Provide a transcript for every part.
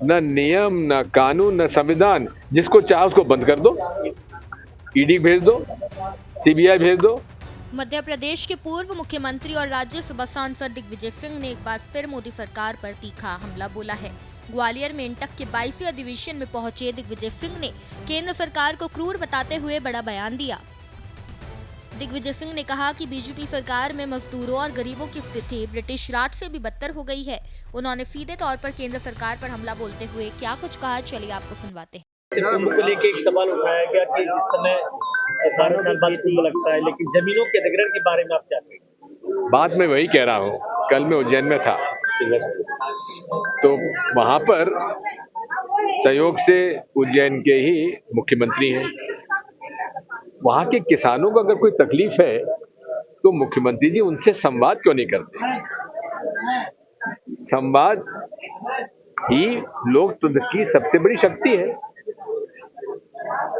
न नियम, न कानून, न संविधान। जिसको चाहे उसको बंद कर दो, ईडी भेज दो, सीबीआई भेज दो। मध्य प्रदेश के पूर्व मुख्यमंत्री और राज्यसभा सांसद दिग्विजय सिंह ने एक बार फिर मोदी सरकार पर तीखा हमला बोला है। ग्वालियर में इंटक के 22वें अधिवेशन में पहुंचे दिग्विजय सिंह ने केंद्र सरकार को क्रूर बताते हुए बड़ा बयान दिया। दिग्विजय सिंह ने कहा कि बीजेपी सरकार में मजदूरों और गरीबों की स्थिति ब्रिटिश राज से भी बदतर हो गई है। उन्होंने सीधे तौर पर केंद्र सरकार पर हमला बोलते हुए क्या कुछ कहा, चलिए आपको सुनवाते हैं। कुंभ को लेकर एक सवाल उठाया गया कि इस समय 12 साल बाद कुंभ लगता है, लेकिन जमीनों के अधिग्रहण के बारे में आप क्या कहेंगे? बात मैं वही कह रहा हूँ, कल मैं उज्जैन में था तो वहां पर सहयोग से उज्जैन के ही मुख्यमंत्री हैं। वहां के किसानों को अगर कोई तकलीफ है तो मुख्यमंत्री जी उनसे संवाद क्यों नहीं करते? संवाद ही लोकतंत्र की सबसे बड़ी शक्ति है।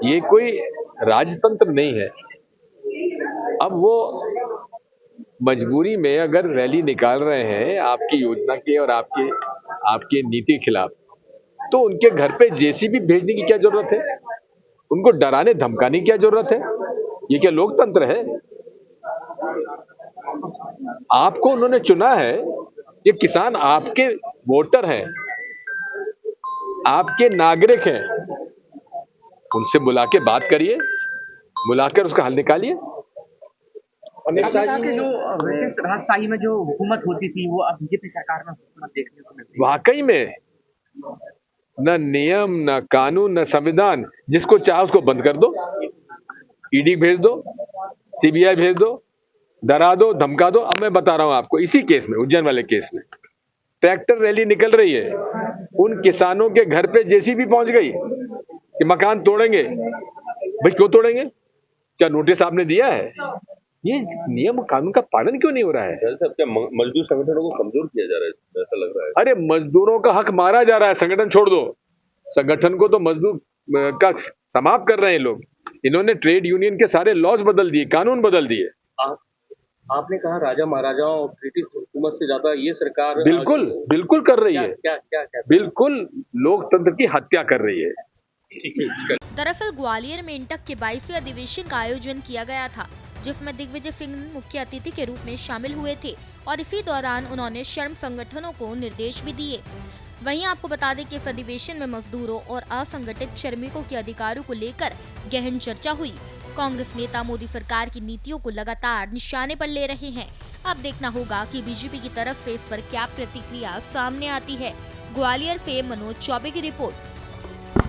ये कोई राजतंत्र नहीं है। अब वो मजबूरी में अगर रैली निकाल रहे हैं आपकी योजना के और आपके नीति के खिलाफ, तो उनके घर पे जेसीबी भेजने की क्या जरूरत है? उनको डराने धमकाने की क्या जरूरत है? ये क्या लोकतंत्र है? आपको उन्होंने चुना है, ये किसान आपके वोटर हैं, आपके नागरिक हैं। उनसे बुला के बात करिए, बुलाकर उसका हल निकालिए। अमित शाह की जो ब्रिटिश राजशाही में जो हुकूमत होती थी वो अब बीजेपी सरकार में हुकूमत देखने को मिलती है। वाकई में न नियम, न कानून, न संविधान। जिसको चाहे उसको बंद कर दो, ईडी भेज दो, सीबीआई भेज दो, डरा दो, धमका दो। अब मैं बता रहा हूं आपको, इसी केस में, उज्जैन वाले केस में ट्रैक्टर रैली निकल रही है, उन किसानों के घर पे जेसीबी पहुंच गई कि मकान तोड़ेंगे। भाई क्यों तोड़ेंगे? क्या नोटिस आपने दिया है? ये नियम कानून का पालन क्यों नहीं हो रहा है? क्या मजदूर संगठनों को कमजोर किया जा रहा है, ऐसा लग रहा है? अरे मजदूरों का हक मारा जा रहा है। संगठन छोड़ दो, संगठन को तो मजदूर का समाप्त कर रहे हैं लोग। इन्होंने ट्रेड यूनियन के सारे लॉज बदल दिए, कानून बदल दिए। आपने कहा राजा महाराजाओं और ब्रिटिश हुकूमत से ज्यादा ये सरकार बिल्कुल कर रही है। क्या बिल्कुल लोकतंत्र की हत्या कर रही है। दरअसल ग्वालियर में इंटक के 22वें अधिवेशन का आयोजन किया गया था, जिसमें दिग्विजय सिंह मुख्य अतिथि के रूप में शामिल हुए थे और इसी दौरान उन्होंने श्रम संगठनों को निर्देश भी दिए। वहीं आपको बता दें कि इस अधिवेशन में मजदूरों और असंगठित श्रमिकों के अधिकारों को लेकर गहन चर्चा हुई। कांग्रेस नेता मोदी सरकार की नीतियों को लगातार निशाने पर ले रहे हैं। अब देखना होगा कि बीजेपी की तरफ से इस पर क्या प्रतिक्रिया सामने आती है। ग्वालियर से मनोज चौबे की रिपोर्ट।